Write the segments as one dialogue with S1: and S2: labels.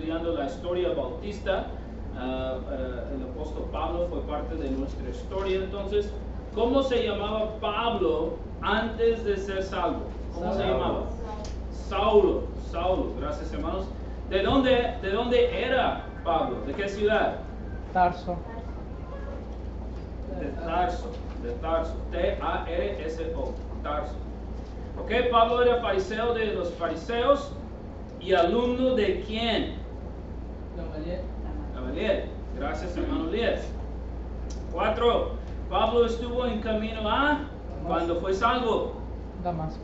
S1: estudiando la historia bautista. El apóstol Pablo fue parte de nuestra historia. Entonces, ¿cómo se llamaba Pablo antes de ser salvo? ¿Cómo se llamaba? Saulo. Saulo, gracias hermanos. ¿De dónde era Pablo? ¿De qué ciudad?
S2: Tarso.
S1: De Tarso. T-A-R-S-O. Tarso. Ok, Pablo era fariseo de los fariseos y alumno de quién? Gamaliel. Gracias hermano Lías. 4. Pablo estuvo en camino a cuando fue salvo.
S2: Damasco.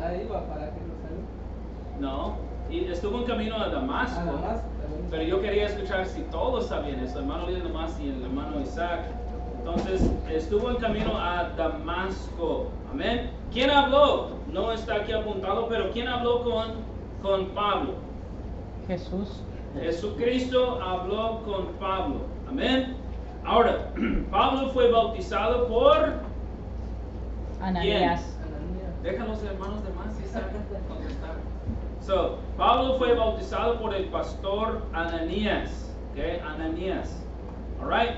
S3: Ahí va para Jerusalén.
S1: No, y estuvo en camino a Damasco. Pero yo quería escuchar si todos sabían eso, hermano Lías nomás y el hermano Isaac. Entonces, estuvo en camino a Damasco. Amén. ¿Quién habló? No está aquí apuntado, pero ¿quién habló con Pablo?
S2: Jesús.
S1: Jesucristo habló con Pablo. Amén. Ahora, Pablo fue bautizado por
S2: Ananías.
S1: Déjanos hermanos demás si saben contestar. So, Pablo fue bautizado por el pastor Ananías. Okay, Ananías. Alright.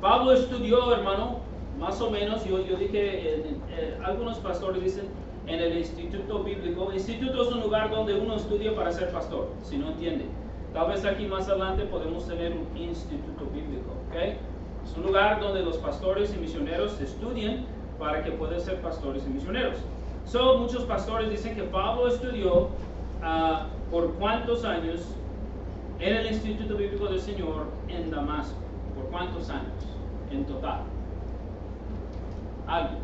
S1: Pablo estudió, hermano, más o menos, yo dije, algunos pastores dicen en el instituto bíblico. Instituto es un lugar donde uno estudia para ser pastor, si no entiende. Tal vez aquí más adelante podemos tener un instituto bíblico, ¿ok? Es un lugar donde los pastores y misioneros estudian para que puedan ser pastores y misioneros. So, muchos pastores dicen que Pablo estudió por cuántos años en el Instituto Bíblico del Señor en Damasco. ¿Por cuántos años en total? Algo.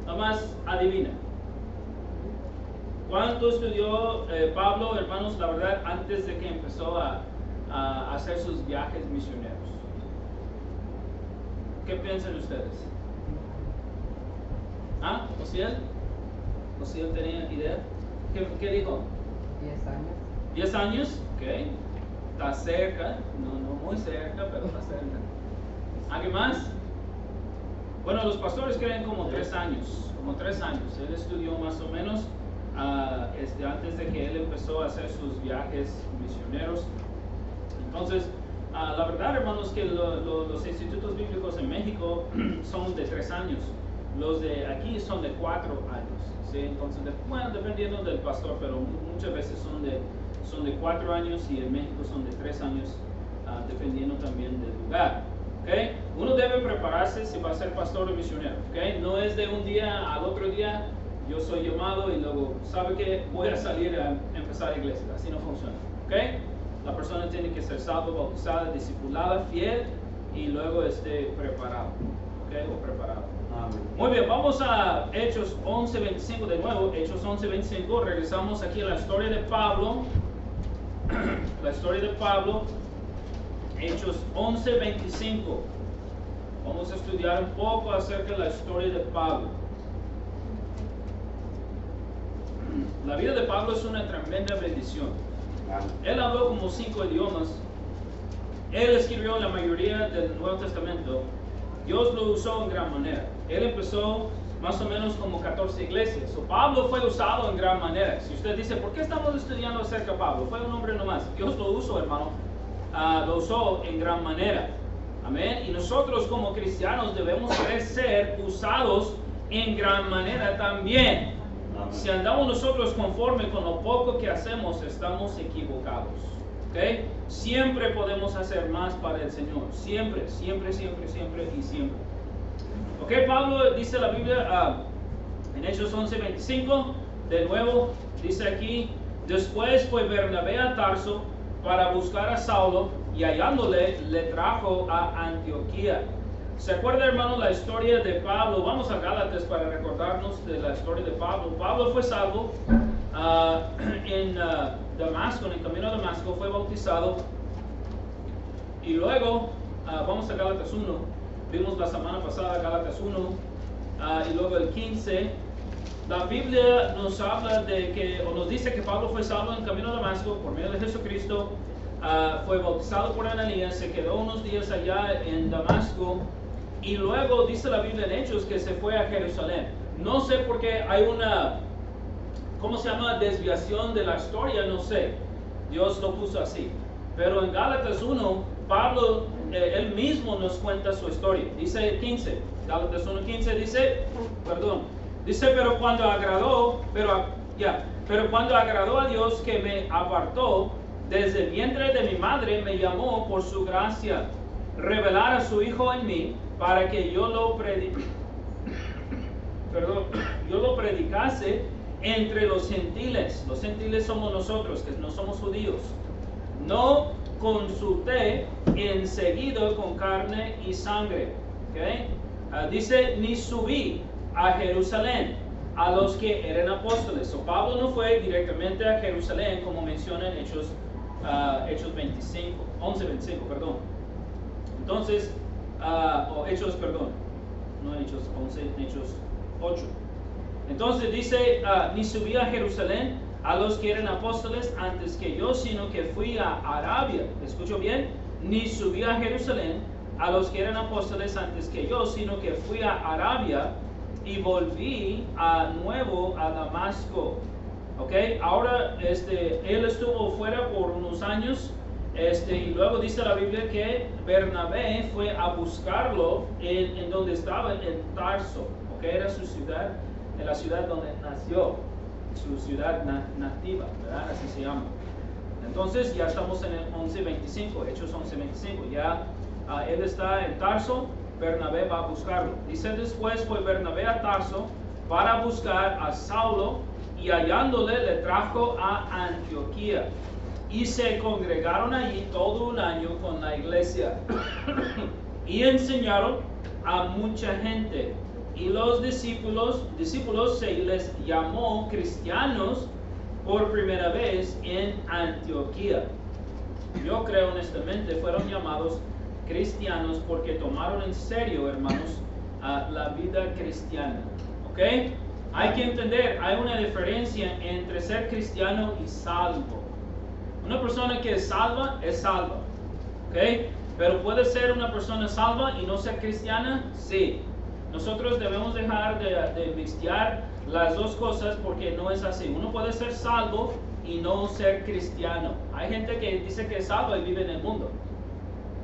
S1: Nomás adivina. ¿Cuánto estudió Pablo, hermanos, la verdad, antes de que empezó a hacer sus viajes misioneros? ¿Qué piensan ustedes? ¿Ah? ¿Osiel? ¿Osiel tenía idea? ¿Qué dijo?
S3: 10 años.
S1: 10 años, ok. Está cerca, no muy cerca, pero está cerca. ¿Alguien más? Bueno, los pastores creen como 3 años. Como 3 años. Él estudió más o menos antes de que él empezó a hacer sus viajes misioneros. Entonces, la verdad, hermanos, que los institutos bíblicos en México son de 3 años. Los de aquí son de 4 años. ¿Sí? Entonces, bueno, dependiendo del pastor, pero muchas veces son de 4 años y en México son de 3 años, dependiendo también del lugar. ¿Okay? Uno debe prepararse si va a ser pastor o misionero. ¿Okay? No es de un día al otro día, yo soy llamado y luego, ¿sabe qué? Voy a salir a empezar iglesia. Así no funciona. ¿Okay? La persona tiene que ser salva, bautizada, discipulada, fiel y luego esté preparado. ¿Okay? O preparado. Muy bien, vamos a Hechos 11:25 de nuevo. Hechos 11:25. Regresamos aquí a la historia de Pablo. La historia de Pablo. Hechos 11:25. Vamos a estudiar un poco acerca de la historia de Pablo. La vida de Pablo es una tremenda bendición. Él habló como 5 idiomas. Él escribió la mayoría del Nuevo Testamento. Dios lo usó en gran manera. Él empezó más o menos como 14 iglesias. Pablo fue usado en gran manera. Si usted dice, ¿por qué estamos estudiando acerca de Pablo? Fue un hombre nomás. Dios lo usó, hermano. Lo usó en gran manera. Amén. Y nosotros como cristianos debemos querer ser usados en gran manera también. Amén. Si andamos nosotros conforme con lo poco que hacemos, estamos equivocados. ¿Okay? Siempre podemos hacer más para el Señor. Siempre, siempre, siempre, siempre y siempre. Ok, Pablo dice la Biblia en Hechos 11:25. De nuevo, dice aquí: después fue Bernabé a Tarso para buscar a Saulo y hallándole, le trajo a Antioquía. ¿Se acuerda, hermano, la historia de Pablo? Vamos a Gálatas para recordarnos de la historia de Pablo. Pablo fue salvo en Damasco, en el camino a Damasco, fue bautizado. Y luego, vamos a Gálatas 1. Vimos la semana pasada Gálatas 1. Y luego el 15. La Biblia nos habla de que, o nos dice que Pablo fue salvo en el camino a Damasco por medio de Jesucristo. Fue bautizado por Ananías, se quedó unos días allá en Damasco. Y luego dice la Biblia en Hechos que se fue a Jerusalén. No sé por qué hay una ¿cómo se llama? Desviación de la historia, no sé. Dios lo puso así. Pero en Gálatas 1, Pablo, él mismo nos cuenta su historia. Dice 15, Gálatas 1:15 dice, pero cuando agradó a Dios que me apartó desde el vientre de mi madre, me llamó por su gracia, revelar a su Hijo en mí, para que yo lo predicase entre los gentiles. Los gentiles somos nosotros, que no somos judíos. No consulté enseguida con carne y sangre. ¿Okay? Dice, ni subí a Jerusalén a los que eran apóstoles. Pablo no fue directamente a Jerusalén, como menciona en Hechos 11:25, perdón. Entonces, no Hechos 11, Hechos 8. Entonces dice, ni subí a Jerusalén a los que eran apóstoles antes que yo, sino que fui a Arabia. ¿Escucho bien? Ni subí a Jerusalén a los que eran apóstoles antes que yo, sino que fui a Arabia y volví a nuevo a Damasco. ¿Ok? Ahora, él estuvo fuera por unos años, y luego dice la Biblia que Bernabé fue a buscarlo en donde estaba, en Tarso. ¿Ok? Era su ciudad, en la ciudad donde nació, su ciudad nativa, ¿verdad? Así se llama. Entonces ya estamos en el 11:25, Hechos 11:25. Ya él está en Tarso, Bernabé va a buscarlo. Dice, después fue Bernabé a Tarso para buscar a Saulo, y hallándole le trajo a Antioquía. Y se congregaron allí todo un año con la iglesia y enseñaron a mucha gente. Y los discípulos se les llamó cristianos por primera vez en Antioquía. Yo creo honestamente fueron llamados cristianos porque tomaron en serio, hermanos, la vida cristiana. ¿Ok? Hay que entender, hay una diferencia entre ser cristiano y salvo. Una persona que es salva, ¿ok? Pero puede ser una persona salva y no ser cristiana, sí. Nosotros debemos dejar de mezclar las dos cosas porque no es así. Uno puede ser salvo y no ser cristiano. Hay gente que dice que es salva y vive en el mundo.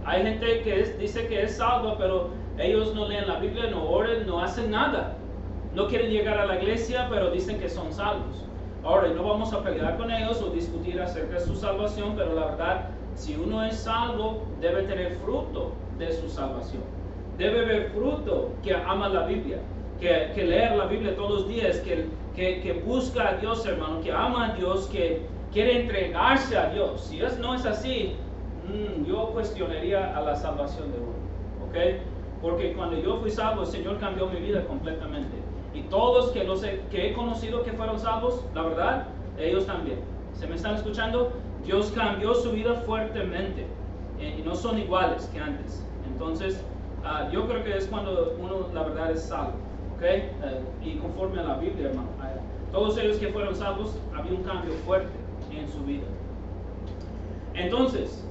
S1: Hay gente que dice que es salva, pero ellos no leen la Biblia, no oran, no hacen nada. No quieren llegar a la iglesia, pero dicen que son salvos. Ahora, no vamos a pelear con ellos o discutir acerca de su salvación, pero la verdad, si uno es salvo, debe tener fruto de su salvación. Debe ver fruto que ama la Biblia, que leer la Biblia todos los días, que busca a Dios, hermano, que ama a Dios, que quiere entregarse a Dios. Si no es así, yo cuestionaría a la salvación de uno, ¿ok? Porque cuando yo fui salvo, el Señor cambió mi vida completamente. Y todos que he conocido que fueron salvos, la verdad, ellos también. ¿Se me están escuchando? Dios cambió su vida fuertemente y no son iguales que antes. Entonces, yo creo que es cuando uno, la verdad, es salvo, ¿ok? Y conforme a la Biblia, hermano, todos ellos que fueron salvos, había un cambio fuerte en su vida. Entonces,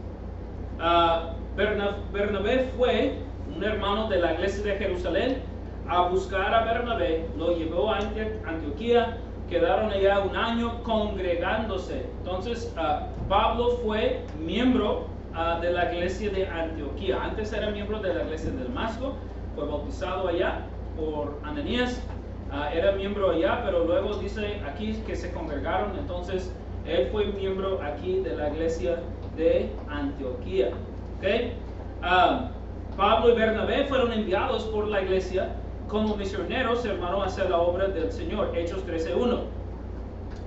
S1: Bernabé fue un hermano de la iglesia de Jerusalén a buscar a Bernabé, lo llevó a Antioquía, quedaron allá un año congregándose. Entonces, Pablo fue miembro de la iglesia de Antioquía. Antes era miembro de la iglesia de Damasco, fue bautizado allá por Ananías, era miembro allá, pero luego dice aquí que se congregaron. Entonces, él fue miembro aquí de la iglesia de Antioquía. ¿Okay? Pablo y Bernabé fueron enviados por la iglesia como misioneros, hermano, a hacer la obra del Señor. Hechos 13:1.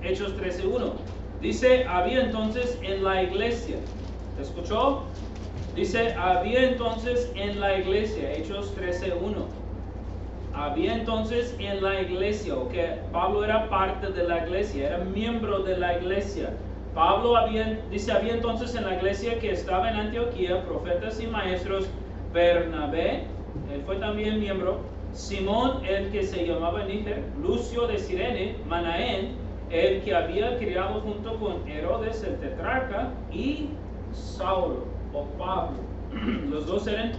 S1: Hechos 13:1. Dice, había entonces en la iglesia. ¿Te escuchó? Dice, había entonces en la iglesia. Hechos 13:1. Había entonces en la iglesia, ok. Pablo era parte de la iglesia, era miembro de la iglesia. Pablo había entonces en la iglesia que estaba en Antioquía profetas y maestros: Bernabé, él fue también miembro; Simón, el que se llamaba Níger; Lucio de Cirene; Manaén, el que había criado junto con Herodes el tetrarca; y Saulo o Pablo. Los dos eran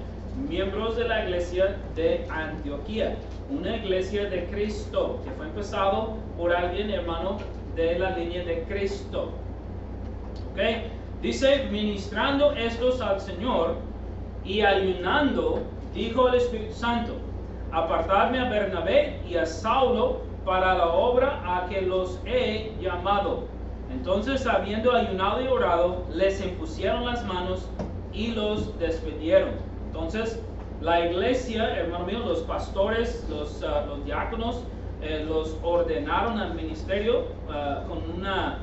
S1: miembros de la iglesia de Antioquía, una iglesia de Cristo que fue empezado por alguien, hermano, de la línea de Cristo. ¿Ok? Dice, ministrando estos al Señor y ayunando, dijo el Espíritu Santo, apartadme a Bernabé y a Saulo para la obra a que los he llamado. Entonces, habiendo ayunado y orado, les impusieron las manos y los despidieron. Entonces, la iglesia, hermano mío, los pastores, los diáconos, los ordenaron al ministerio con una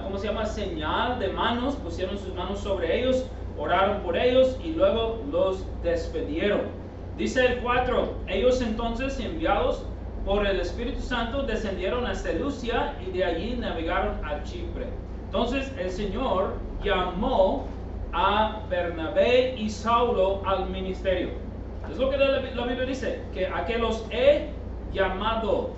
S1: ¿cómo se llama? Señal de manos, pusieron sus manos sobre ellos, oraron por ellos y luego los despidieron. Dice el 4, ellos entonces enviados por el Espíritu Santo descendieron a Seleucia y de allí navegaron a Chipre. Entonces el Señor llamó a Bernabé y Saulo al ministerio. Es lo que la Biblia dice, que a que los he llamado.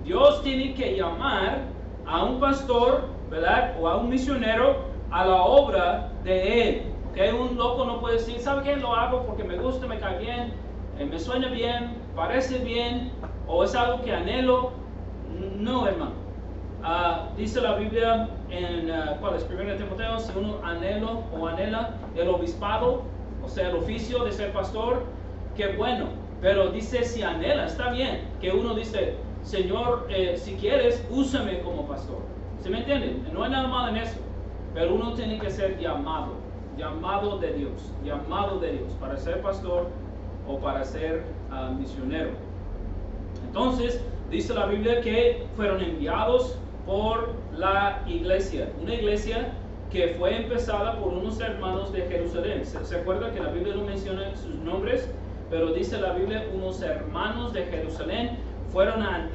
S1: Dios tiene que llamar a un pastor, ¿verdad? O a un misionero a la obra de él. ¿Okay? Un loco no puede decir, ¿sabe qué? Lo hago porque me gusta, me cae bien, me suena bien, parece bien, o es algo que anhelo. No, hermano. Dice la Biblia en, ¿cuál es? 1 Timoteo, si uno anhela el obispado, o sea, el oficio de ser pastor, qué bueno. Pero dice, si anhela, está bien, que uno dice, Señor, si quieres, úsame como pastor. ¿Se me entiende? No hay nada malo en eso. Pero uno tiene que ser llamado de Dios, para ser pastor o para ser misionero. Entonces, dice la Biblia que fueron enviados por la iglesia. Una iglesia que fue empezada por unos hermanos de Jerusalén. ¿Se acuerda que la Biblia no menciona sus nombres? Pero dice la Biblia, unos hermanos de Jerusalén fueron a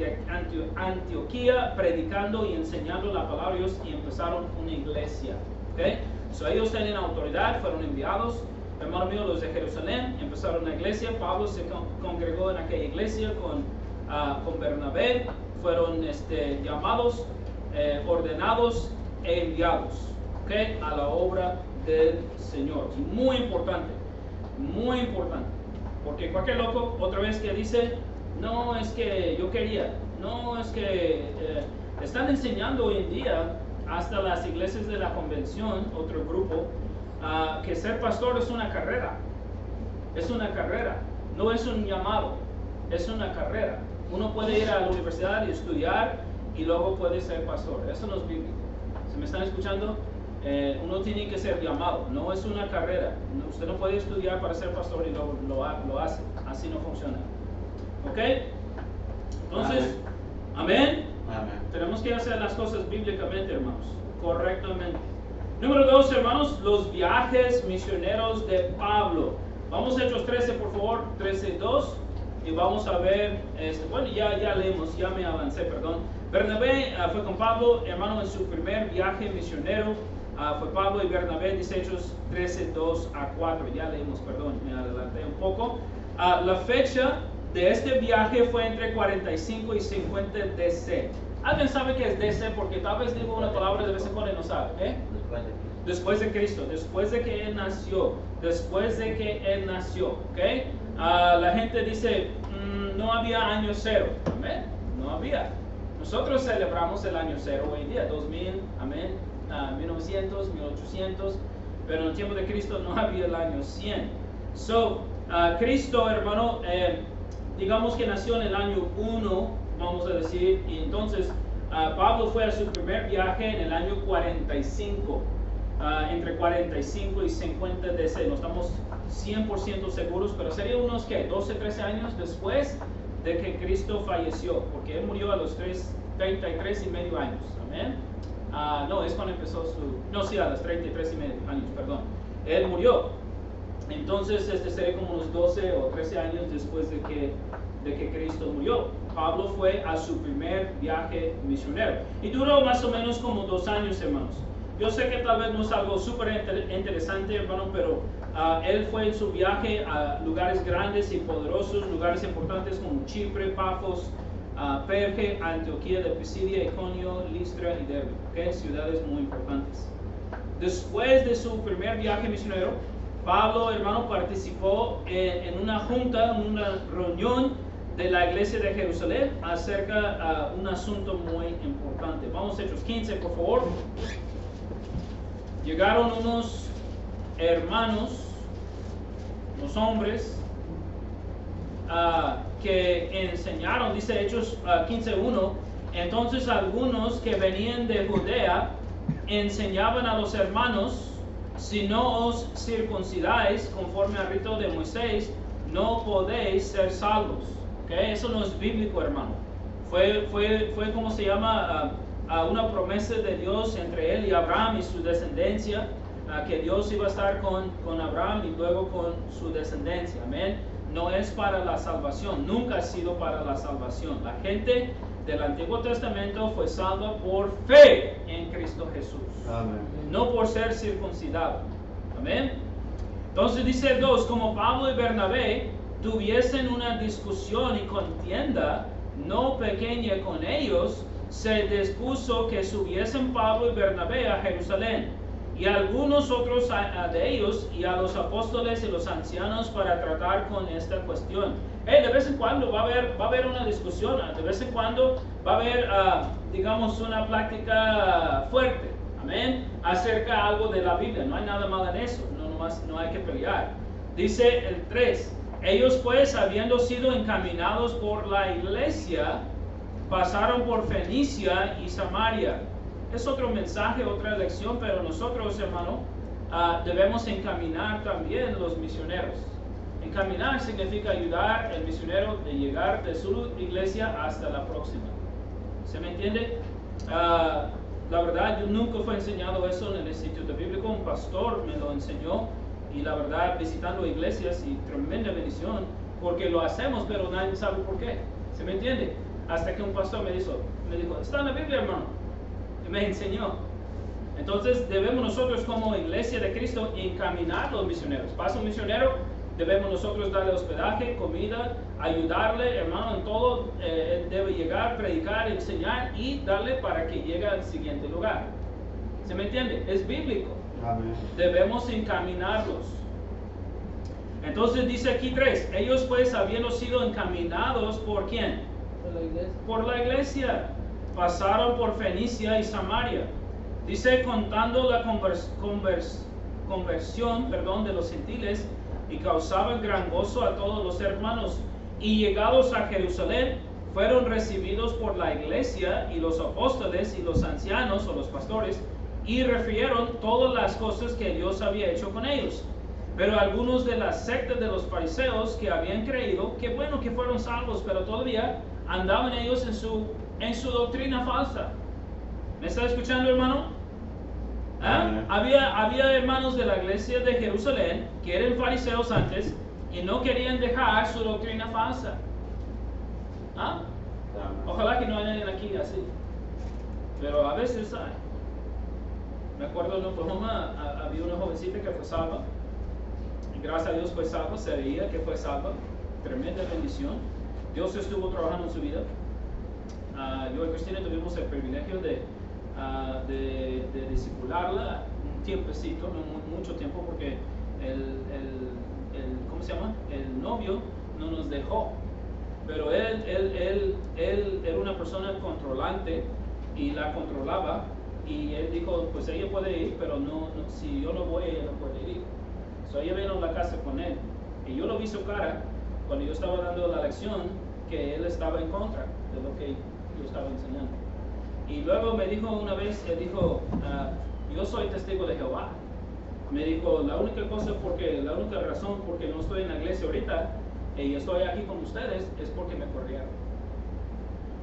S1: Antioquía predicando y enseñando la palabra de Dios y empezaron una iglesia. ¿Okay? So, ellos tenían autoridad, fueron enviados. Hermano mío, los de Jerusalén empezaron una iglesia. Pablo se congregó en aquella iglesia con Bernabé. Fueron llamados, ordenados e enviados, ¿okay? A la obra del Señor. Y muy importante, porque cualquier loco otra vez que dice, no es que yo quería, no es que están enseñando hoy en día hasta las iglesias de la convención, otro grupo, que ser pastor es una carrera, no es un llamado, es una carrera. Uno puede ir a la universidad y estudiar y luego puede ser pastor. Eso no es bíblico. ¿Se me están escuchando? Uno tiene que ser llamado, no es una carrera. Usted no puede estudiar para ser pastor y luego lo hace. Así no funciona. ¿Ok? Entonces, amén. Tenemos que hacer las cosas bíblicamente, hermanos, correctamente. Número 2, hermanos, los viajes misioneros de Pablo. Vamos a Hechos 13, por favor, 13:2. Y vamos a ver, bueno, ya leemos, ya me avancé, perdón. Bernabé fue con Pablo, hermano, en su primer viaje misionero. Fue Pablo y Bernabé, dice Hechos 13:2-4. Ya leímos, perdón, me adelanté un poco. La fecha de este viaje fue entre 45 y 50 DC. ¿Alguien sabe qué es DC? Porque tal vez digo una palabra de vez en cuando y no sabe. Después de Cristo, después de que Él nació. ¿Ok? La gente dice, no había año cero. Amén. No había. Nosotros celebramos el año cero hoy en día, 2000, amén, 1900, 1800, pero en el tiempo de Cristo no había el año 100. Cristo, hermano, digamos que nació en el año 1, vamos a decir, y entonces Pablo fue a su primer viaje en el año 45, entre 45 y 50 DC. No estamos 100% seguros, pero sería unos, ¿qué? 12, 13 años después de que Cristo falleció, porque Él murió a los 33 y medio años. Amén. No, es cuando empezó a los 33 y medio años, perdón. Él murió. Entonces, sería como unos 12 o 13 años después de que Cristo murió. Pablo fue a su primer viaje misionero. Y duró más o menos como 2 años, hermanos. Yo sé que tal vez no es algo súper interesante, hermano, pero él fue en su viaje a lugares grandes y poderosos, lugares importantes como Chipre, Pafos, Perge, Antioquía de Pisidia, Iconio, Listra y Derbe, ¿okay? Ciudades muy importantes. Después de su primer viaje misionero, Pablo, hermano, participó en una junta, en una reunión de la iglesia de Jerusalén acerca de un asunto muy importante. Vamos a Hechos 15, por favor. Llegaron unos hermanos, unos hombres, que enseñaron, dice Hechos 15:1, entonces algunos que venían de Judea enseñaban a los hermanos, si no os circuncidáis conforme al rito de Moisés, no podéis ser salvos. ¿Okay? Eso no es bíblico, hermano. Fue como se llama, una promesa de Dios entre él y Abraham y su descendencia, que Dios iba a estar con Abraham y luego con su descendencia. Amén. No es para la salvación, nunca ha sido para la salvación. La gente del Antiguo Testamento fue salva por fe en Cristo Jesús. Amén. No por ser circuncidado. Amén. Entonces dice el 2, como Pablo y Bernabé tuviesen una discusión y contienda no pequeña con ellos, se dispuso que subiesen Pablo y Bernabé a Jerusalén, y algunos otros de ellos, y a los apóstoles y los ancianos para tratar con esta cuestión. De vez en cuando va a haber una discusión, de vez en cuando va a haber, digamos, una plática fuerte, amén, acerca de algo de la Biblia. No hay nada malo en eso, no hay que pelear. Dice el 3, ellos pues, habiendo sido encaminados por la iglesia, pasaron por Fenicia y Samaria. Es otro mensaje, otra lección, pero nosotros, hermano, debemos encaminar también los misioneros. Encaminar significa ayudar al misionero de llegar de su iglesia hasta la próxima. ¿Se me entiende? La verdad, yo nunca fue enseñado eso en el Instituto Bíblico. Un pastor me lo enseñó, y la verdad, visitando iglesias, y tremenda bendición, porque lo hacemos, pero nadie sabe por qué. ¿Se me entiende? Hasta que un pastor me dijo, está en la Biblia, hermano. Y me enseñó. Entonces debemos nosotros como iglesia de Cristo encaminar a los misioneros. Pasa un misionero, debemos nosotros darle hospedaje, comida, ayudarle, hermano, en todo. Él debe llegar, predicar, enseñar y darle para que llegue al siguiente lugar. ¿Se me entiende? Es bíblico. Amén. Debemos encaminarlos. Entonces dice aquí 3, ellos pues habiendo sido encaminados ¿por quién?
S3: Por la iglesia.
S1: Por la iglesia. Pasaron por Fenicia y Samaria. Dice, contando la conversión de los gentiles, y causaban gran gozo a todos los hermanos. Y llegados a Jerusalén, fueron recibidos por la iglesia y los apóstoles y los ancianos o los pastores, y refirieron todas las cosas que Dios había hecho con ellos. Pero algunos de la secta de los fariseos que habían creído, que bueno que fueron salvos, pero todavía andaban ellos en su doctrina falsa. ¿Me está escuchando, hermano? Había hermanos de la iglesia de Jerusalén que eran fariseos antes y no querían dejar su doctrina falsa. Ojalá que no haya nadie aquí así, pero a veces hay. Me acuerdo en Oklahoma había una jovencita que fue salva, y gracias a Dios fue salva, se veía que fue salva. Tremenda bendición. Dios estuvo trabajando en su vida. Yo y Cristina tuvimos el privilegio de discipularla un tiempecito, no mucho tiempo, porque ¿cómo se llama? El novio no nos dejó, pero él era una persona controlante y la controlaba, y él dijo, pues ella puede ir, pero no, si yo no voy, ella no puede ir. Ella vino a la casa con él, y yo lo vi su cara cuando yo estaba dando la lección, que él estaba en contra de lo que yo estaba enseñando. Y luego me dijo una vez, él dijo, yo soy testigo de Jehová. Me dijo, la única razón por que no estoy en la iglesia ahorita y estoy aquí con ustedes es porque me corrieron.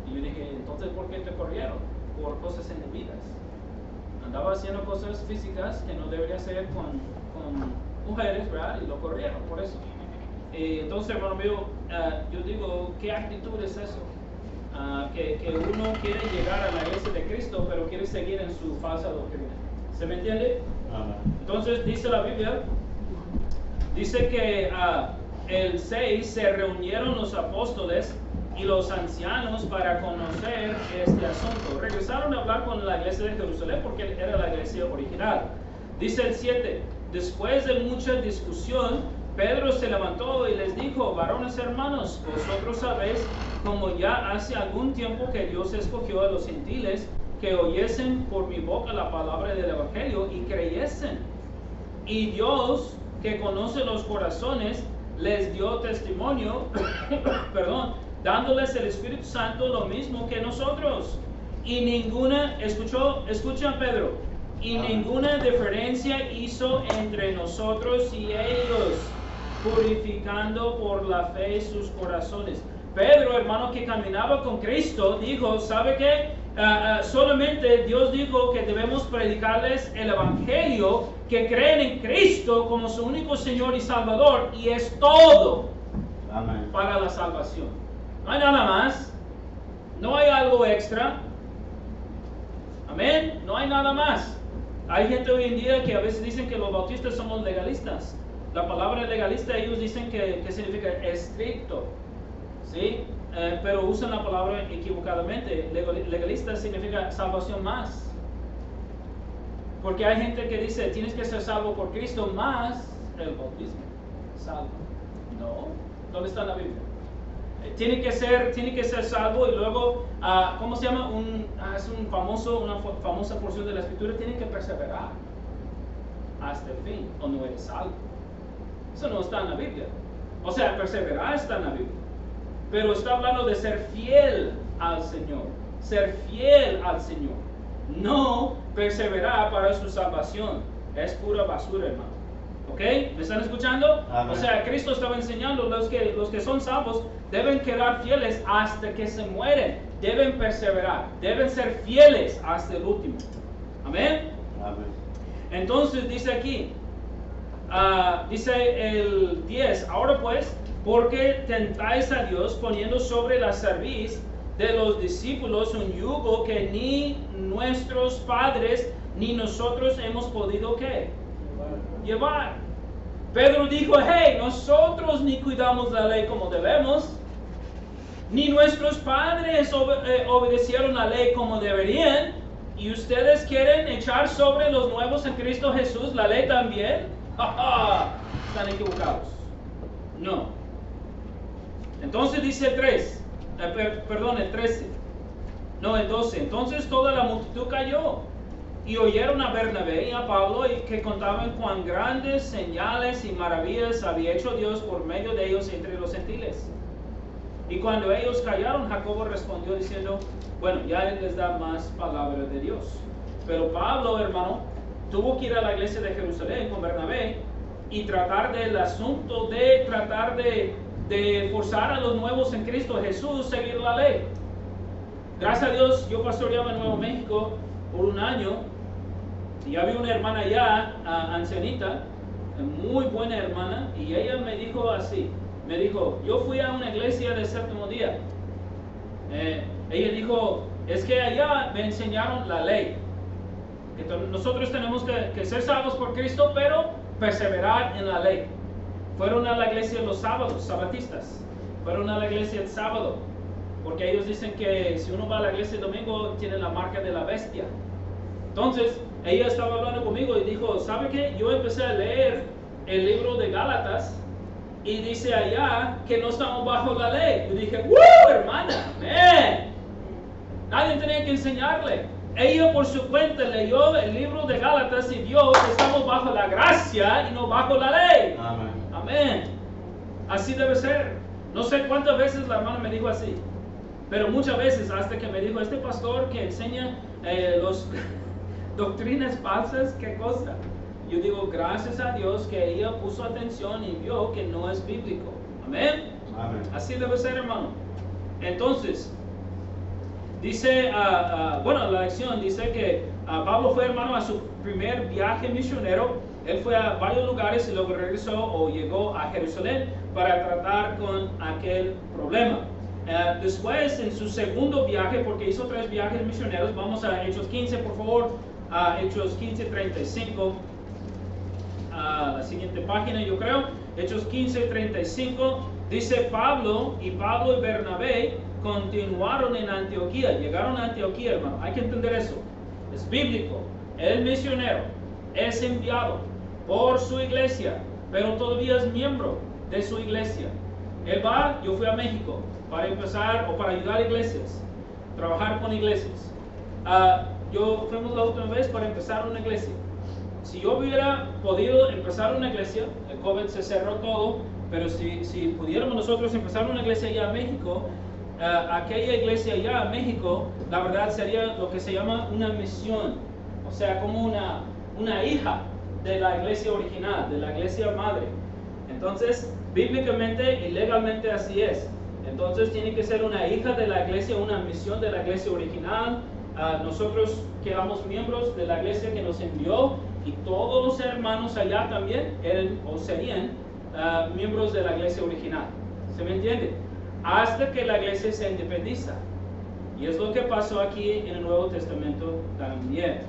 S1: Y yo dije, entonces ¿por qué te corrieron? Por cosas indebidas. Andaba haciendo cosas físicas que no debería hacer con mujeres, ¿verdad? Y lo corrieron por eso. Entonces, hermano mío, yo digo, ¿qué actitud es eso? Que uno quiere llegar a la iglesia de Cristo, pero quiere seguir en su falsa doctrina. ¿Se me entiende? Entonces dice la Biblia, dice que el 6 se reunieron los apóstoles y los ancianos para conocer este asunto. Regresaron a hablar con la iglesia de Jerusalén porque era la iglesia original. Dice el 7, después de mucha discusión, Pedro se levantó y les dijo: varones hermanos, vosotros sabéis, como ya hace algún tiempo que Dios escogió a los gentiles, que oyesen por mi boca la palabra del Evangelio y creyesen. Y Dios, que conoce los corazones, les dio testimonio, perdón, dándoles el Espíritu Santo lo mismo que nosotros. Y ninguna, escucha Pedro, y ninguna diferencia hizo entre nosotros y ellos, purificando por la fe sus corazones. Pedro, hermano, que caminaba con Cristo, dijo: ¿sabe qué? Solamente Dios dijo que debemos predicarles el Evangelio, que creen en Cristo como su único Señor y Salvador, y es todo. Amén. Para la salvación. No hay nada más, no hay algo extra. Amén, no hay nada más. Hay gente hoy en día que a veces dicen que los bautistas somos legalistas. La palabra legalista, ellos dicen que significa estricto, ¿sí? Pero usan la palabra equivocadamente. Legalista significa salvación más. Porque hay gente que dice: tienes que ser salvo por Cristo más el bautismo. Salvo. No, ¿dónde está la Biblia? Tiene que ser salvo, y luego, ¿cómo se llama? Es una famosa porción de la Escritura: tiene que perseverar hasta el fin, o no eres salvo. Eso no está en la Biblia. O sea, perseverar está en la Biblia, pero está hablando de ser fiel al Señor. Ser fiel al Señor, no perseverar para su salvación. Es pura basura, hermano. ¿Ok? ¿Me están escuchando? Amén. O sea, Cristo estaba enseñando: los que son salvos deben quedar fieles hasta que se mueren. Deben perseverar, deben ser fieles hasta el último. Amén. Amén. Entonces dice aquí, dice el 10: ahora pues, porque tentáis a Dios poniendo sobre la cerviz de los discípulos un yugo que ni nuestros padres ni nosotros hemos podido ¿qué? Llevar. Pedro dijo: hey, nosotros ni cuidamos la ley como debemos, ni nuestros padres obedecieron la ley como deberían, y ustedes quieren echar sobre los nuevos en Cristo Jesús la ley también. Están equivocados. No. Entonces dice el 3, el 13, no, el 12. Entonces toda la multitud cayó y oyeron a Bernabé y a Pablo, y que contaban cuán grandes señales y maravillas había hecho Dios por medio de ellos entre los gentiles. Y cuando ellos callaron, Jacobo respondió diciendo: bueno, ya él les da más palabra de Dios. Pero Pablo, hermano, tuvo que ir a la iglesia de Jerusalén con Bernabé y tratar del asunto de tratar de forzar a los nuevos en Cristo Jesús a seguir la ley. Gracias a Dios, yo pastoreaba en Nuevo México por un año, y había una hermana allá, ancianita, muy buena hermana, y ella me dijo así, yo fui a una iglesia del séptimo día. Ella dijo: es que allá me enseñaron la ley, que nosotros tenemos que ser salvos por Cristo, pero perseverar en la ley. Fueron a la iglesia los sábados, sabatistas, fueron a la iglesia el sábado, porque ellos dicen que si uno va a la iglesia el domingo tiene la marca de la bestia. Entonces ella estaba hablando conmigo y dijo: ¿sabe qué? Yo empecé a leer el libro de Gálatas y dice allá que no estamos bajo la ley. Yo dije: ¡wow, hermana! ¡Man! Nadie tenía que enseñarle. Ella por su cuenta leyó el libro de Gálatas y vio que estamos bajo la gracia y no bajo la ley. Amén. Amén. Así debe ser. No sé cuántas veces la hermana me dijo así, pero muchas veces, hasta que me dijo: este pastor que enseña los doctrinas falsas, ¿qué cosa? Yo digo: gracias a Dios que ella puso atención y vio que no es bíblico. Amén. Amén. Así debe ser, hermano. Entonces, dice, bueno, la lección dice que Pablo fue, hermano, a su primer viaje misionero. Él fue a varios lugares y luego regresó o llegó a Jerusalén para tratar con aquel problema. Después, en su segundo viaje, porque hizo 3 viajes misioneros, vamos a Hechos 15, por favor. Hechos 15:35. La siguiente página, yo creo. Hechos 15:35. Dice: Pablo y Bernabé continuaron en Antioquía. Llegaron a Antioquía, hermano. Hay que entender eso. Es bíblico. El misionero es enviado por su iglesia pero todavía es miembro de su iglesia. Él va, yo fui a México para empezar o para ayudar a iglesias, trabajar con iglesias. Yo fuimos la última vez para empezar una iglesia. Si yo hubiera podido empezar una iglesia, el COVID se cerró todo, pero si pudiéramos nosotros empezar una iglesia allá en México, aquella iglesia allá en México, la verdad sería lo que se llama una misión, o sea, como una hija de la iglesia original, de la iglesia madre. Entonces, bíblicamente y legalmente así es. Entonces, tiene que ser una hija de la iglesia, una misión de la iglesia original. Nosotros quedamos miembros de la iglesia que nos envió y todos los hermanos allá también eran o serían miembros de la iglesia original. ¿Se me entiende? Hasta que la iglesia se independiza. Y es lo que pasó aquí en el Nuevo Testamento también.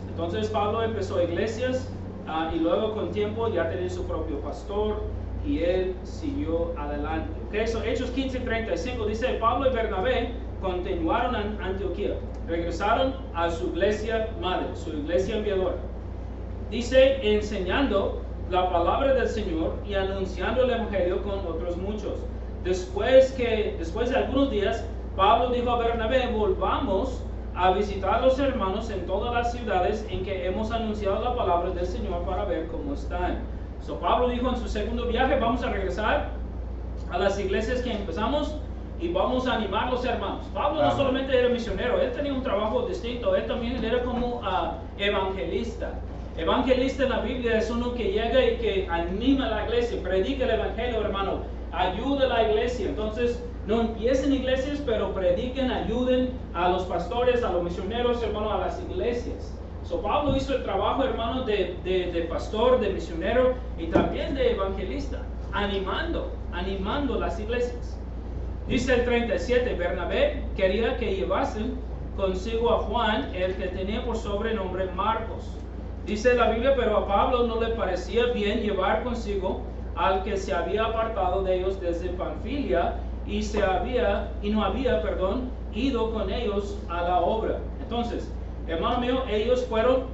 S1: Entonces Pablo empezó iglesias y luego con tiempo ya tenía su propio pastor y él siguió adelante. Okay, so Hechos 15:35 dice: Pablo y Bernabé continuaron en Antioquía, regresaron a su iglesia madre, su iglesia enviadora. Dice, enseñando la palabra del Señor y anunciando el evangelio con otros muchos. Después de algunos días, Pablo dijo a Bernabé: volvamos a visitar a los hermanos en todas las ciudades en que hemos anunciado la palabra del Señor para ver cómo están. So Pablo dijo en su segundo viaje: vamos a regresar a las iglesias que empezamos y vamos a animar a los hermanos. Pablo no solamente era misionero, él tenía un trabajo distinto, él también era como evangelista. Evangelista en la Biblia es uno que llega y que anima a la iglesia, predica el evangelio, hermano, ayuda a la iglesia. Entonces, no empiecen iglesias, pero prediquen, ayuden a los pastores, a los misioneros, hermano, a las iglesias. So, Pablo hizo el trabajo, hermano, de pastor, de misionero y también de evangelista, animando las iglesias. Dice el 37, Bernabé quería que llevasen consigo a Juan, el que tenía por sobrenombre Marcos. Dice la Biblia, pero a Pablo no le parecía bien llevar consigo al que se había apartado de ellos desde Panfilia y no había ido con ellos a la obra. Entonces, hermano mío, ellos fueron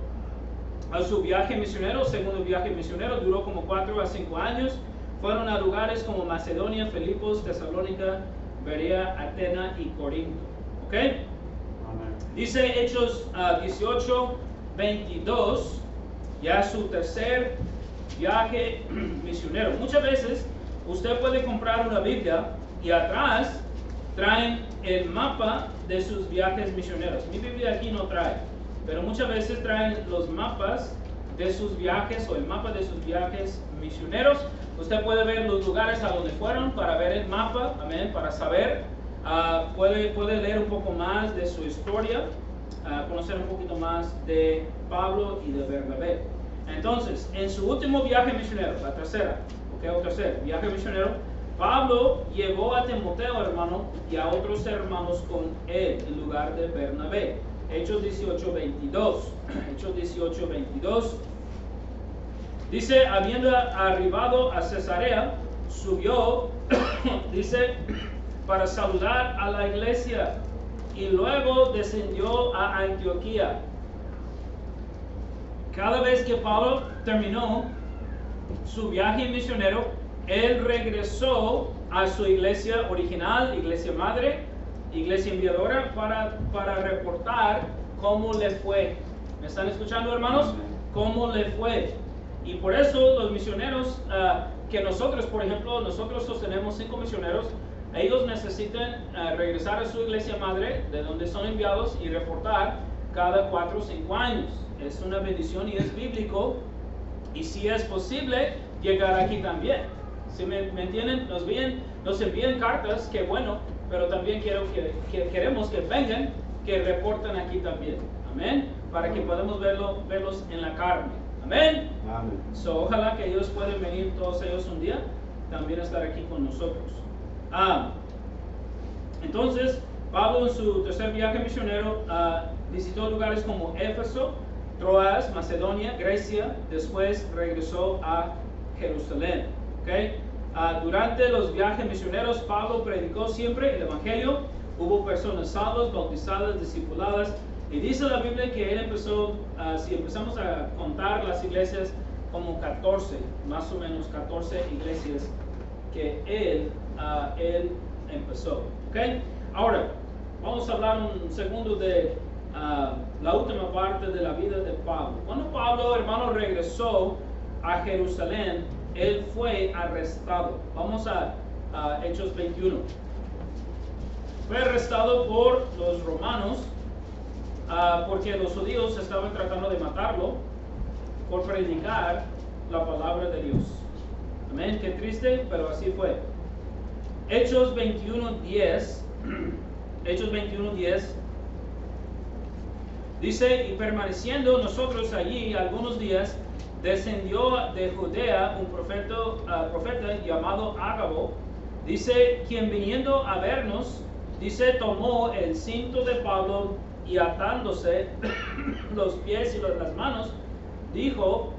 S1: a su viaje misionero, segundo viaje misionero, duró como 4 a 5 años. Fueron a lugares como Macedonia, Filipos, Tesalónica, Berea, Atena y Corinto. ¿Ok? Dice Hechos 18:22, ya su tercer viaje misionero. Muchas veces usted puede comprar una Biblia y atrás traen el mapa de sus viajes misioneros. Mi Biblia aquí no trae, pero muchas veces traen los mapas de sus viajes o el mapa de sus viajes misioneros. Usted puede ver los lugares a donde fueron para ver el mapa, amén, para saber. Puede leer un poco más de su historia, conocer un poquito más de Pablo y de Bernabé. Entonces, en su último viaje misionero, el tercer viaje misionero, Pablo llevó a Timoteo, hermano, y a otros hermanos con él en lugar de Bernabé. Hechos 18:22. Hechos 18:22. Dice, habiendo arribado a Cesarea, subió, dice, para saludar a la iglesia y luego descendió a Antioquía. Cada vez que Pablo terminó su viaje misionero, él regresó a su iglesia original, iglesia madre, iglesia enviadora, para reportar cómo le fue. ¿Me están escuchando, hermanos? ¿Cómo le fue? Y por eso los misioneros que nosotros, por ejemplo, nosotros sostenemos 5 misioneros, ellos necesitan regresar a su iglesia madre, de donde son enviados, y reportar cada 4 o 5 años. Es una bendición y es bíblico, y si es posible, llegar aquí también. ¿Sí me entienden? Nos envían cartas, que bueno, pero también queremos que vengan, que reporten aquí también. Amén. Para que podamos verlos en la carne. Amén.
S4: Amén.
S1: So, ojalá que ellos puedan venir, todos ellos un día, también estar aquí con nosotros. Entonces, Pablo en su tercer viaje misionero visitó lugares como Éfeso, Troas, Macedonia, Grecia. Después regresó a Jerusalén. ¿Okay? Durante los viajes misioneros, Pablo predicó siempre el evangelio. Hubo personas salvas, bautizadas, discipuladas. Y dice la Biblia que él empezó, si empezamos a contar las iglesias como 14, más o menos 14 iglesias que él empezó. ¿Okay? Ahora, vamos a hablar un segundo de la última parte de la vida de Pablo. Cuando Pablo, hermano, regresó a Jerusalén, él fue arrestado. Vamos a Hechos 21. Fue arrestado por los romanos porque los judíos estaban tratando de matarlo por predicar la palabra de Dios. Amén, qué triste, pero así fue. Hechos 21:10. Hechos 21:10 dice: y permaneciendo nosotros allí algunos días, descendió de Judea un profeta llamado Ágabo, dice, quien viniendo a vernos, dice, tomó el cinto de Pablo y atándose los pies y las manos, dijo,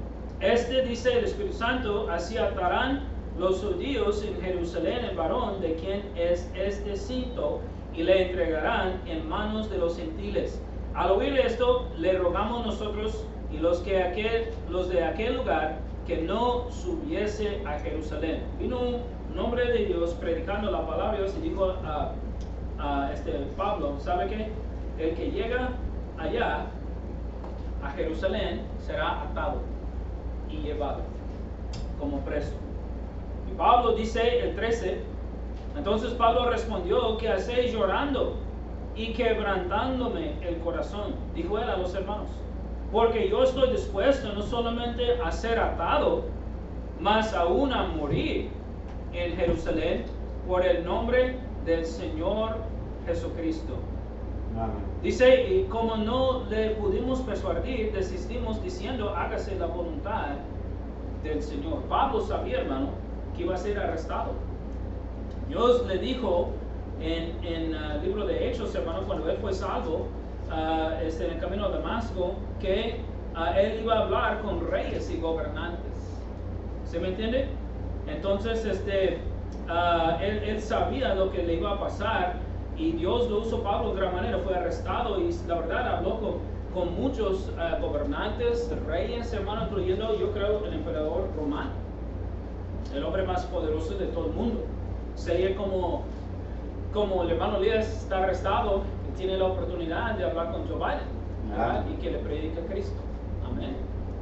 S1: dice el Espíritu Santo, así atarán los judíos en Jerusalén el varón de quien es este cinto, y le entregarán en manos de los gentiles. Al oír esto, le rogamos nosotros y los de aquel lugar que no subiese a Jerusalén. Vino un hombre de Dios predicando la palabra de Dios y dijo a Pablo, ¿sabe qué? El que llega allá a Jerusalén será atado y llevado como preso. Y Pablo dice el 13, entonces Pablo respondió, ¿qué hacéis llorando y quebrantándome el corazón? Dijo él a los hermanos, porque yo estoy dispuesto no solamente a ser atado, mas aún a morir en Jerusalén por el nombre del Señor Jesucristo.
S4: Amén.
S1: Dice, y como no le pudimos persuadir, desistimos diciendo, hágase la voluntad del Señor. Pablo sabía, hermano, que iba a ser arrestado. Dios le dijo en el libro de Hechos, hermano, cuando él fue salvo en el camino a Damasco, que él iba a hablar con reyes y gobernantes. ¿Se me entiende? Entonces, él sabía lo que le iba a pasar y Dios lo usó Pablo de gran manera. Fue arrestado y la verdad habló con muchos gobernantes, reyes, hermano, incluyendo, yo creo, el emperador romano, el hombre más poderoso de todo el mundo. Sería como el hermano Elías está arrestado y tiene la oportunidad de hablar con Joe Biden, ¿verdad? Y que le predica a Cristo. Amén.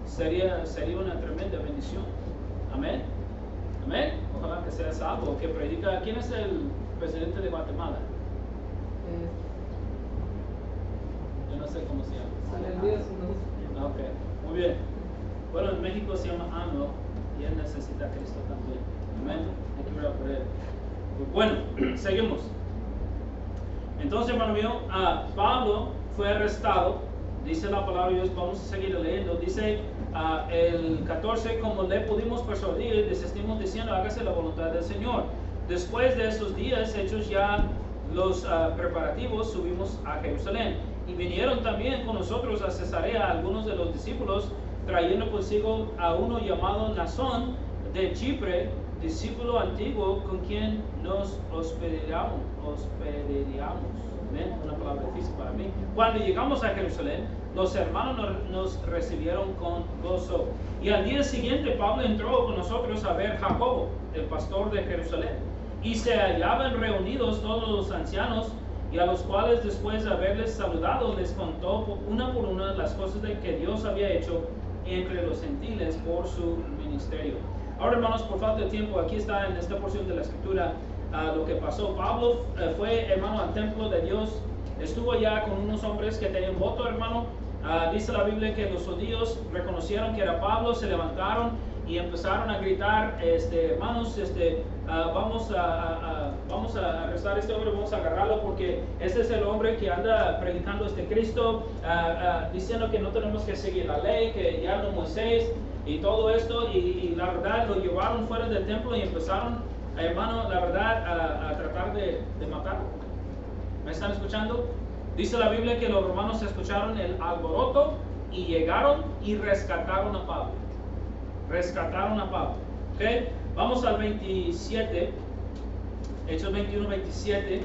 S1: Sería una tremenda bendición. Amén. Amén. Ojalá que sea salvo, que predica. ¿Quién es el presidente de Guatemala? Yo no sé cómo se llama. Ok, muy bien. Bueno, en México se llama AMLO y él necesita a Cristo también. Amén. Hay que orar por él. Bueno, seguimos. Entonces, hermano mío, Pablo fue arrestado. Dice la palabra de Dios, vamos a seguir leyendo. Dice el 14, como le pudimos persuadir, desistimos diciendo, hágase la voluntad del Señor. Después de esos días, hechos ya los preparativos, subimos a Jerusalén. Y vinieron también con nosotros a Cesarea algunos de los discípulos, trayendo consigo a uno llamado Nasón de Chipre, discípulo antiguo con quien nos hospedaríamos. ¿Ven? Una palabra difícil para mí. Cuando llegamos a Jerusalén, los hermanos nos recibieron con gozo. Y al día siguiente Pablo entró con nosotros a ver Jacobo, el pastor de Jerusalén. Y se hallaban reunidos todos los ancianos, y a los cuales después de haberles saludado les contó una por una las cosas que Dios había hecho entre los gentiles por su ministerio. Ahora, hermanos, por falta de tiempo, aquí está en esta porción de la escritura lo que pasó. Pablo fue, hermano, al templo de Dios, estuvo allá con unos hombres que tenían voto, hermano. Dice la Biblia que los judíos reconocieron que era Pablo, se levantaron y empezaron a gritar, hermanos, vamos a arrestar a este hombre, vamos a agarrarlo porque este es el hombre que anda predicando Cristo, diciendo que no tenemos que seguir la ley, que ya no Moisés y todo esto, y la verdad lo llevaron fuera del templo y empezaron, hermano, la verdad, a tratar de matarlo. ¿Me están escuchando? Dice la Biblia que los romanos escucharon el alboroto y llegaron y rescataron a Pablo. Rescataron a Pablo. ¿Okay? Vamos al 27, Hechos 21, 27.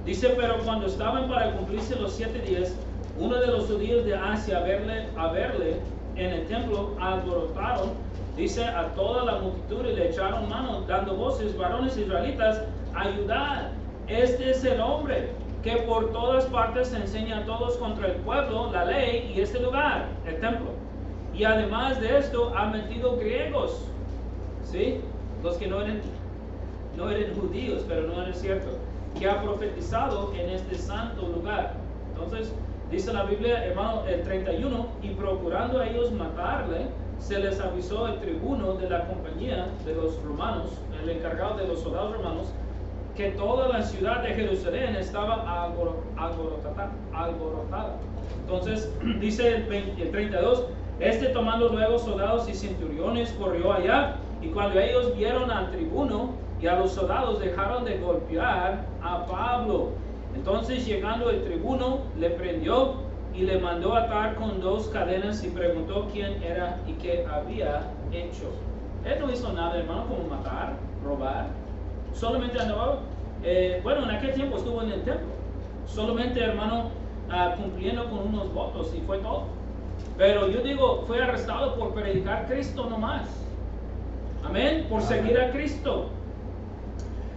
S1: Dice, pero cuando estaban para cumplirse los 7 días, uno de los judíos de Asia a verle en el templo alborotaron dice a toda la multitud y le echaron mano, dando voces, varones israelitas, ayudad. Este es el hombre que por todas partes enseña a todos contra el pueblo, la ley y este lugar, el templo. Y además de esto ha metido griegos, ¿sí? Los que no eran judíos, pero no era cierto, que ha profetizado en este santo lugar. Entonces, dice la Biblia, hermano, el 31, y procurando a ellos matarle, se les avisó el tribuno de la compañía de los romanos, el encargado de los soldados romanos, que toda la ciudad de Jerusalén estaba alborotada. Entonces, dice el 32, tomando luego soldados y centuriones, corrió allá, y cuando ellos vieron al tribuno y a los soldados, dejaron de golpear a Pablo. Entonces, llegando el tribuno, le prendió y le mandó atar con 2 cadenas y preguntó quién era y qué había hecho. Él no hizo nada, hermano, como matar, robar. Solamente andaba, en aquel tiempo estuvo en el templo. Solamente, hermano, cumpliendo con unos votos y fue todo. Pero yo digo, fue arrestado por predicar Cristo nomás. Amén, por seguir a Cristo.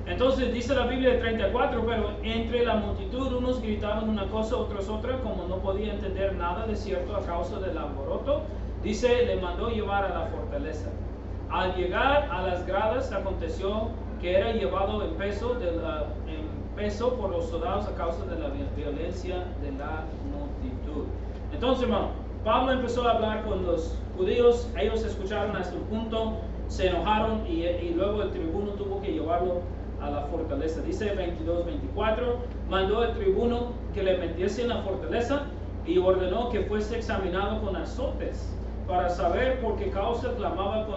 S1: Entonces dice la Biblia el 34, pero entre la multitud unos gritaban una cosa, otros otra, como no podía entender nada de cierto a causa del alboroto, dice, le mandó llevar a la fortaleza. Al llegar a las gradas aconteció que era llevado en peso por los soldados a causa de la violencia de la multitud. Entonces, hermano, Pablo empezó a hablar con los judíos, ellos escucharon hasta un punto, se enojaron y luego el tribuno tuvo que llevarlo a la fortaleza. Dice 22-24, mandó el tribuno que le metiese en la fortaleza y ordenó que fuese examinado con azotes para saber por qué causa clamaba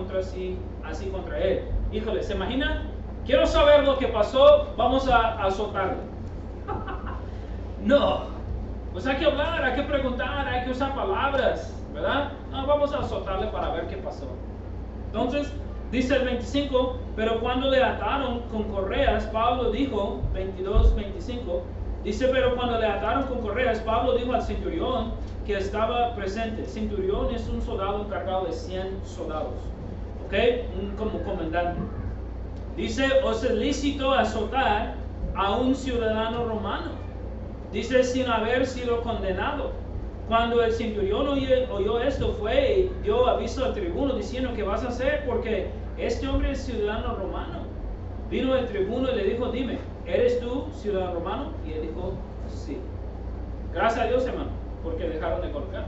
S1: así contra él. Híjole, ¿se imagina? Quiero saber lo que pasó, vamos a azotarle. No, pues hay que hablar, hay que preguntar, hay que usar palabras, ¿verdad? No, vamos a azotarle para ver qué pasó. Entonces, dice el 25, pero cuando le ataron con correas, Pablo dijo, 22-25, dice, pero cuando le ataron con correas, Pablo dijo al centurión que estaba presente. Centurión es un soldado encargado de 100 soldados, ¿ok? Como comandante. Dice, os es lícito azotar a un ciudadano romano. Dice, sin haber sido condenado. Cuando el centurión oyó esto, fue y dio aviso al tribuno diciendo, ¿qué vas a hacer? Porque este hombre es ciudadano romano. Vino el tribuno y le dijo, dime, ¿eres tú ciudadano romano? Y él dijo, sí. Gracias a Dios, hermano, porque dejaron de golpear,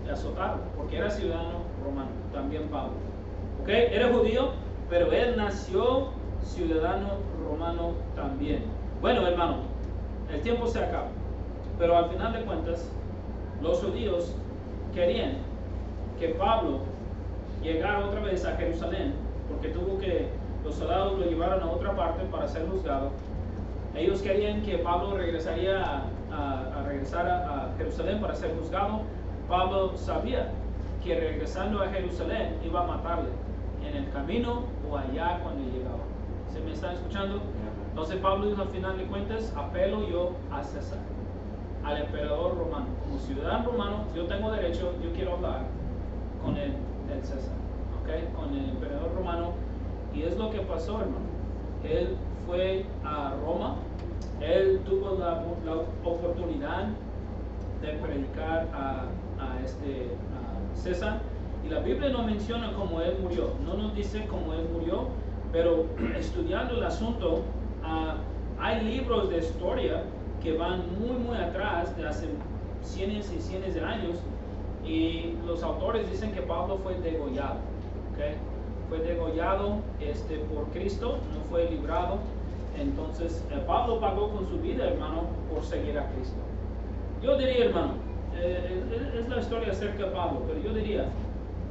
S1: de azotarlo, porque era ciudadano romano, también Pablo. ¿Ok? Era judío, pero él nació ciudadano romano también. Bueno, hermano, el tiempo se acaba, pero al final de cuentas, los judíos querían que Pablo llegara otra vez a Jerusalén, porque los soldados lo llevaron a otra parte para ser juzgado. Ellos querían que Pablo regresara a Jerusalén para ser juzgado. Pablo sabía que regresando a Jerusalén iba a matarle en el camino o allá cuando llegaba. ¿Se me están escuchando? Entonces Pablo dijo, al final de cuentas, apelo yo a César, al emperador romano. Como ciudadano romano, yo tengo derecho, yo quiero hablar con el César, ¿okay? Con el emperador romano. Y es lo que pasó, hermano. Él fue a Roma, él tuvo la oportunidad de predicar a César. Y la Biblia no menciona cómo él murió, no nos dice cómo él murió, pero estudiando el asunto, hay libros de historia que van muy atrás, de hace cientos y cientos de años, y los autores dicen que Pablo fue degollado, ¿okay? Fue degollado por Cristo, no fue librado. Entonces Pablo pagó con su vida, hermano, por seguir a Cristo. Yo diría, hermano, es la historia acerca de Pablo, pero yo diría,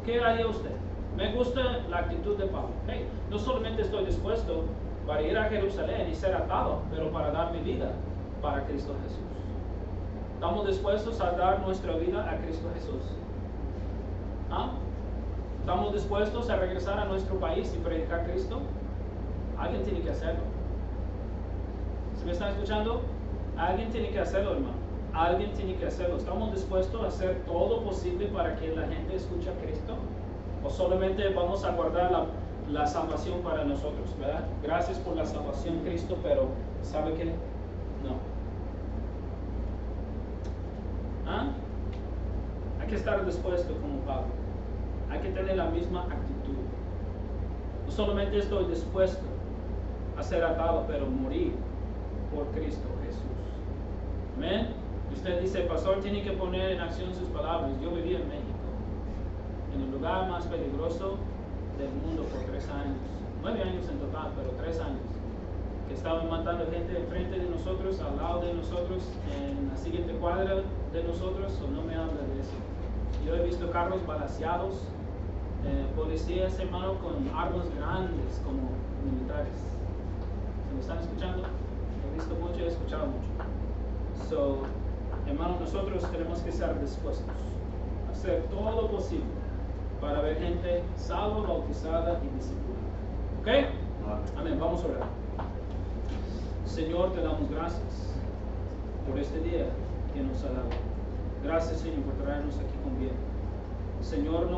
S1: ¿qué haría usted? Me gusta la actitud de Pablo. Hey, no solamente estoy dispuesto para ir a Jerusalén y ser atado, pero para dar mi vida para Cristo Jesús. ¿Estamos dispuestos a dar nuestra vida a Cristo Jesús? ¿Ah? ¿Estamos dispuestos a regresar a nuestro país y predicar a Cristo? Alguien tiene que hacerlo. ¿Se me están escuchando? Alguien tiene que hacerlo, hermano. Alguien tiene que hacerlo. ¿Estamos dispuestos a hacer todo posible para que la gente escuche a Cristo? ¿O solamente vamos a guardar la salvación para nosotros, verdad? Gracias por la salvación, Cristo, pero ¿sabe qué? No. ¿Ah? Hay que estar dispuesto como Pablo. Hay que tener la misma actitud. No solamente estoy dispuesto a ser atado, pero morir por Cristo Jesús. Amén. Usted dice, pastor, tiene que poner en acción sus palabras. Yo viví en México, en el lugar más peligroso del mundo por 3 años. 9 años en total, pero 3 años. Que estaban matando gente enfrente de nosotros, al lado de nosotros, en la siguiente cuadra de nosotros. O no me habla de eso. Yo he visto carros balaceados, policías, hermano, con armas grandes como militares. ¿Se me están escuchando? He visto mucho y he escuchado mucho. So, hermano, nosotros tenemos que estar dispuestos a hacer todo lo posible para ver gente salva, bautizada y discipulada. ¿Ok? Amén. Vamos a orar. Señor, te damos gracias por este día que nos ha dado. Gracias, Señor, por traernos aquí con bien. Señor, no